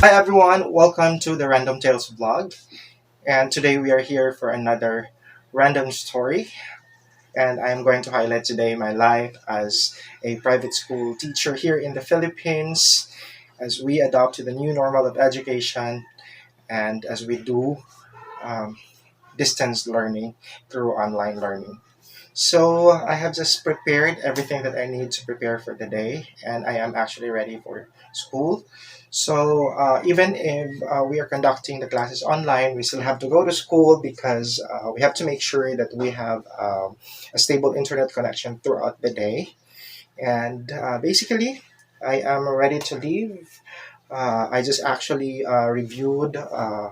Hi everyone, welcome to the Random Tales vlog. And today we are here for another random story. And I am going to highlight today my life as a private school teacher here in the Philippines as we adopt to the new normal of education and as we do um, distance learning through online learning. So I have just prepared everything that I need to prepare for the day, and I am actually ready for school. So even if we are conducting the classes online, we still have to go to school because we have to make sure that we have a stable internet connection throughout the day. And basically, I am ready to leave. I just actually reviewed my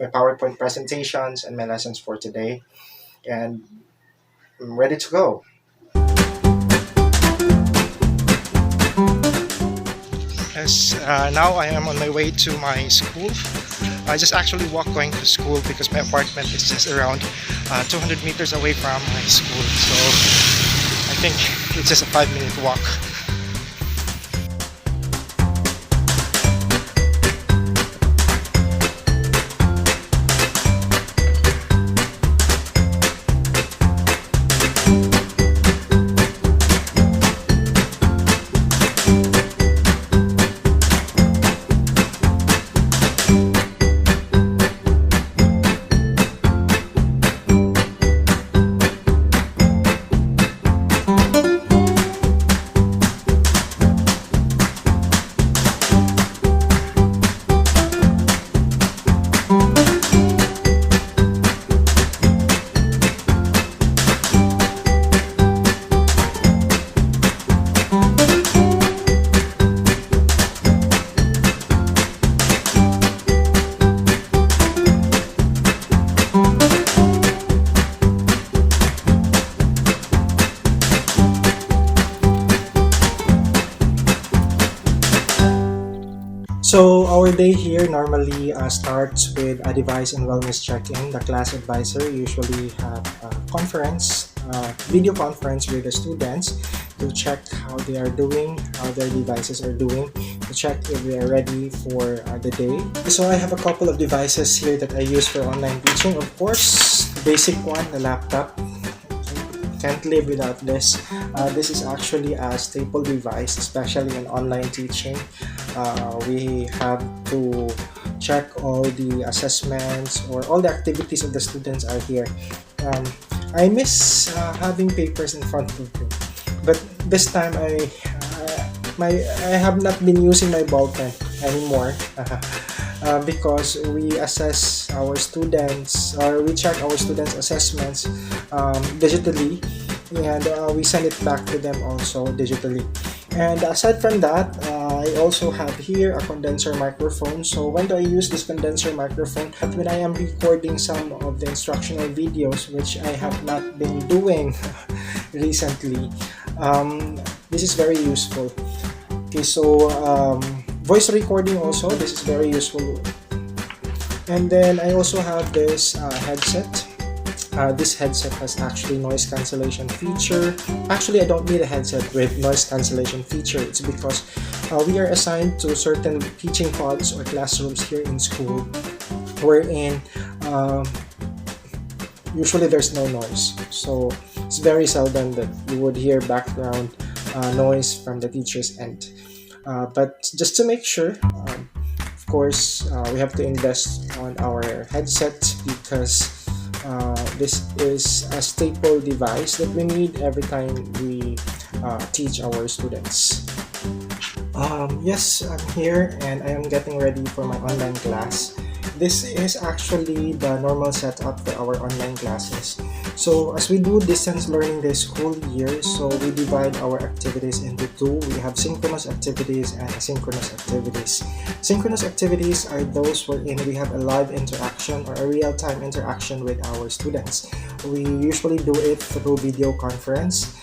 PowerPoint presentations and my lessons for today, and I'm ready to go. Yes, now I am on my way to my school. I just actually walk going to school because my apartment is just around 200 meters away from my school. So I think it's just a 5-minute walk. So our day here normally starts with a device and wellness check-in. The class advisor usually have a conference, video conference with the students to check how they are doing, how their devices are doing, to check if they are ready for the day. So I have a couple of devices here that I use for online teaching. Of course, the basic one, the laptop. Can't live without this. This is actually a staple device, especially in online teaching. We have to check all the assessments or all the activities of the students are here. Um, I miss having papers in front of me, but this time I have not been using my ball pen anymore. Because we assess our students or we check our students' assessments digitally, and we send it back to them also digitally. And aside from that, I also have here a condenser microphone. So when do I use this condenser microphone? When I am recording some of the instructional videos, which I have not been doing recently. This is very useful. Okay, so voice recording also, this is very useful. And then I also have this headset. This headset has actually noise cancellation feature. Actually, I don't need a headset with noise cancellation feature. It's because we are assigned to certain teaching pods or classrooms here in school wherein usually there's no noise. So it's very seldom that you would hear background noise from the teacher's end. But just to make sure, of course, we have to invest on our headset because this is a staple device that we need every time we teach our students. Yes, I'm here and I am getting ready for my online class. This is actually the normal setup for our online classes. So as we do distance learning this school year, so we divide our activities into two. We have synchronous activities and asynchronous activities. Synchronous activities are those wherein we have a live interaction or a real-time interaction with our students. We usually do it through video conference,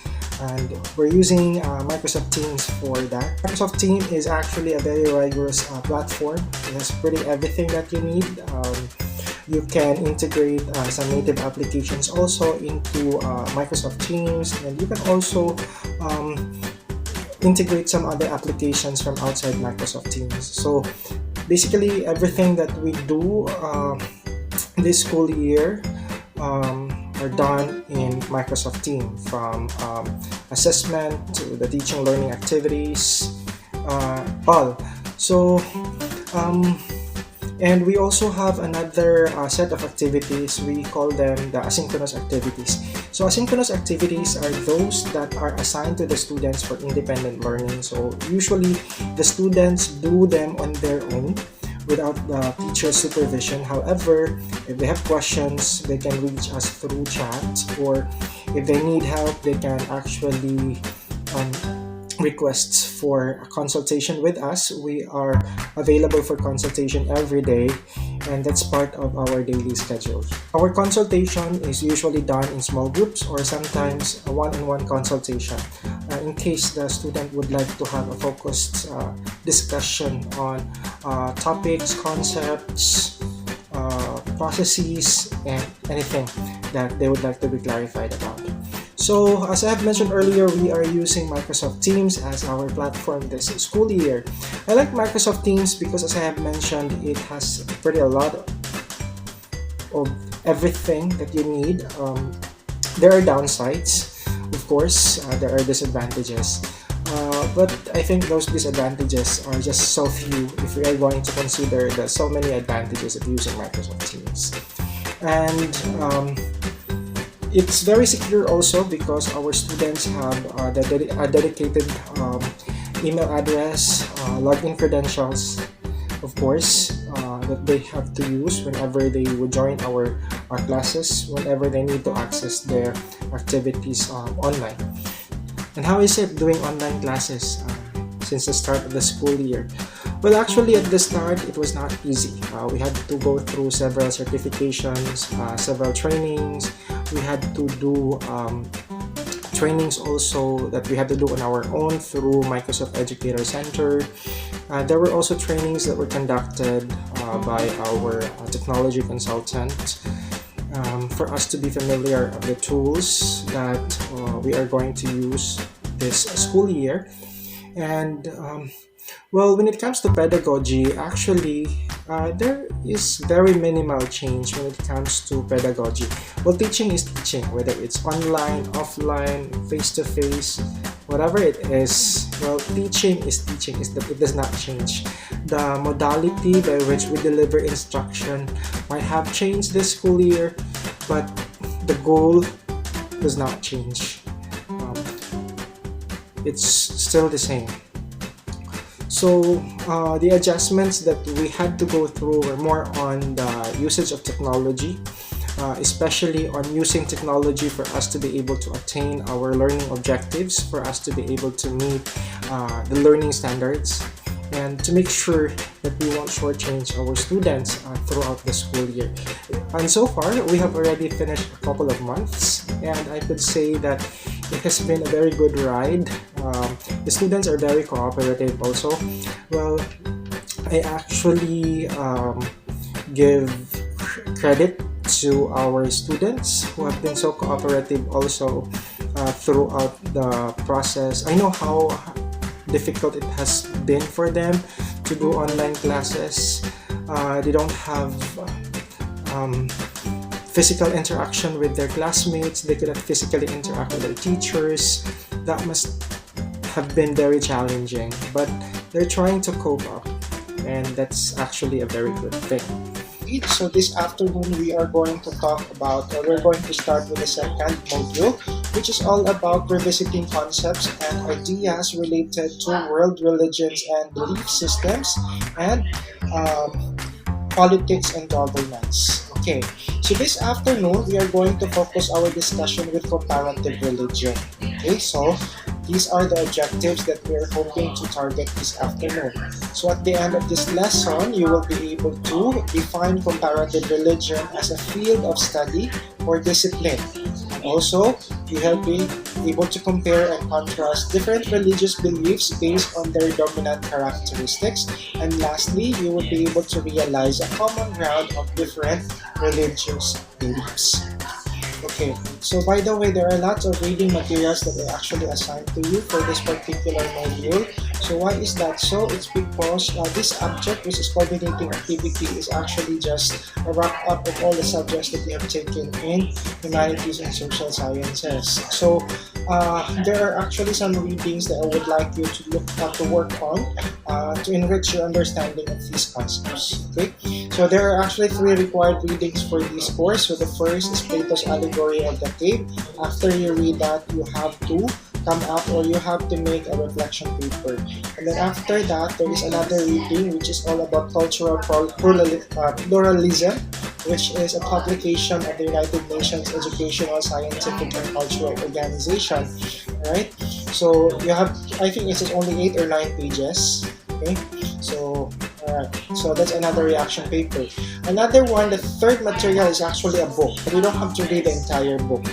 and we're using Microsoft Teams for that. Microsoft Teams is actually a very rigorous platform. It has pretty everything that you need. You can integrate some native applications also into Microsoft Teams, and you can also integrate some other applications from outside Microsoft Teams. So Basically, everything that we do this school year are done in Microsoft Teams, from assessment to the teaching learning activities, all. So, and we also have another set of activities. We call them the asynchronous activities. So asynchronous activities are those that are assigned to the students for independent learning. So usually the students do them on their own without the teacher's supervision. However, if they have questions, they can reach us through chat, or if they need help, they can actually requests for a consultation with us. We are available for consultation every day, and that's part of our daily schedule. Our consultation is usually done in small groups or sometimes a one-on-one consultation in case the student would like to have a focused discussion on topics, concepts, processes, and anything that they would like to be clarified about. So, as I have mentioned earlier, we are using Microsoft Teams as our platform this school year. I like Microsoft Teams because, as I have mentioned, it has pretty a lot of everything that you need. There are downsides, of course, there are disadvantages. But I think those disadvantages are just so few if we are going to consider the so many advantages of using Microsoft Teams. And it's very secure also because our students have a dedicated email address, login credentials, of course, that they have to use whenever they would join our classes, whenever they need to access their activities online. And how is it doing online classes since the start of the school year? Well, actually, at the start, it was not easy. We had to go through several certifications, several trainings. We had to do trainings also that we had to do on our own through Microsoft Educator Center. There were also trainings that were conducted by our technology consultant for us to be familiar of the tools that we are going to use this school year. And well, when it comes to pedagogy, actually, there is very minimal change when it comes to pedagogy. Well, teaching is teaching, whether it's online, offline, face-to-face, whatever it is. Well, teaching is teaching. It does not change. The modality by which we deliver instruction might have changed this school year, but the goal does not change. It's still the same. So the adjustments that we had to go through were more on the usage of technology, especially on using technology for us to be able to attain our learning objectives, for us to be able to meet the learning standards, and to make sure that we won't shortchange our students throughout the school year. And so far, we have already finished a couple of months, and I could say that it has been a very good ride. The students are very cooperative also. Well, I actually give credit to our students who have been so cooperative also throughout the process. I know how difficult it has been for them to do online classes. They don't have physical interaction with their classmates. They cannot physically interact with their teachers. That must have been very challenging, but they're trying to cope up, and that's actually a very good thing. So this afternoon we are going to talk about, we're going to start with the second module, which is all about revisiting concepts and ideas related to world religions and belief systems, and politics and governance. Okay, so this afternoon we are going to focus our discussion with comparative religion. Okay, so these are the objectives that we are hoping to target this afternoon. So at the end of this lesson, you will be able to define comparative religion as a field of study or discipline. And also, you will be able to compare and contrast different religious beliefs based on their dominant characteristics. And lastly, you will be able to realize a common ground of different religious beliefs. Okay, so by the way, there are lots of reading materials that are actually assigned to you for this particular module. So why is that so? It's because this object, which is coordinating activity, is actually just a wrap up of all the subjects that you have taken in humanities and social sciences. So there are actually some readings that I would like you to look at to work on to enrich your understanding of these concepts. Okay, so there are actually 3 required readings for this course. So the first is Plato's Allegory of the Cave. After you read that, you have to come up or you have to make a reflection paper. And then after that, there is another reading which is all about cultural pluralism, which is a publication of the United Nations Educational, Scientific, and Cultural Organization. Right? So you have, I think it's only 8 or 9 pages. Okay, so so that's another reaction paper. Another one, the third material is actually a book, but you don't have to read the entire book.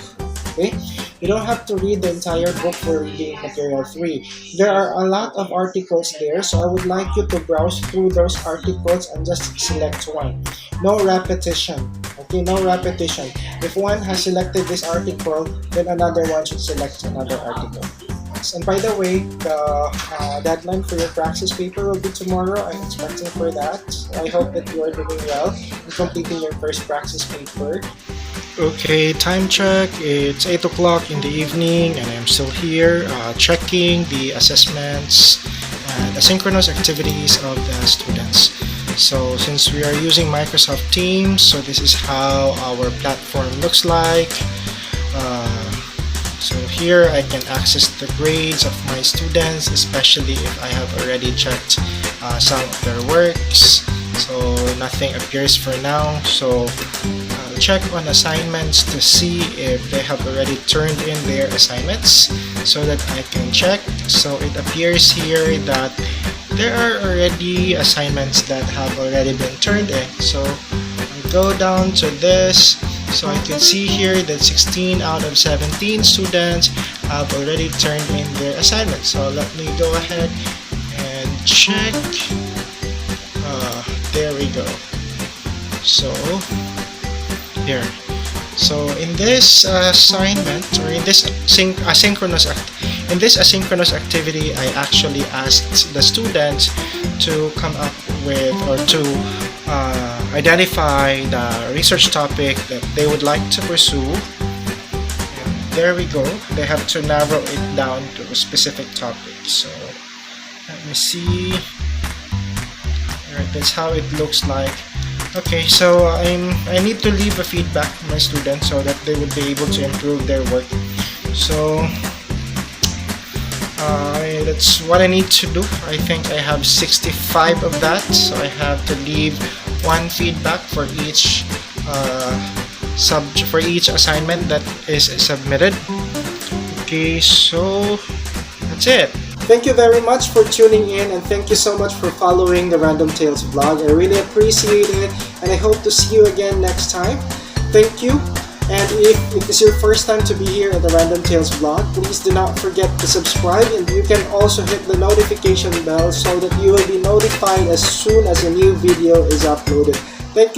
Okay, you don't have to read the entire book for reading material 3. There are a lot of articles there, so I would like you to browse through those articles and just select one. No repetition. Okay, no repetition. If one has selected this article, then another one should select another article. And by the way, the deadline for your praxis paper will be tomorrow. I'm expecting for that. I hope that you are doing well in completing your first praxis paper. Okay, time check. It's 8 o'clock in the evening and I'm still here checking the assessments and asynchronous activities of the students. So since we are using Microsoft Teams, so this is how our platform looks like. So here I can access the grades of my students, especially if I have already checked some of their works. So nothing appears for now. So I'll check on assignments to see if they have already turned in their assignments so that I can check. So it appears here that there are already assignments that have already been turned in. So I'll go down to this. So I can see here that 16 out of 17 students have already turned in their assignments. So let me go ahead and check. There we go. So here. So in this assignment or in this asynchronous activity, I actually asked the students to come up with or to identify the research topic that they would like to pursue. And there we go. They have to narrow it down to a specific topic. So let me see. Alright, that's how it looks like. Okay, so I need to leave a feedback to my students so that they would be able to improve their work. So that's what I need to do. I think I have 65 of that, so I have to leave one feedback for each for each assignment that is submitted. Okay, so that's it. Thank you very much for tuning in and thank you so much for following the Random Tales vlog. I really appreciate it and I hope to see you again next time. Thank you. And if it is your first time to be here at the Random Tales vlog, please do not forget to subscribe and you can also hit the notification bell so that you will be notified as soon as a new video is uploaded.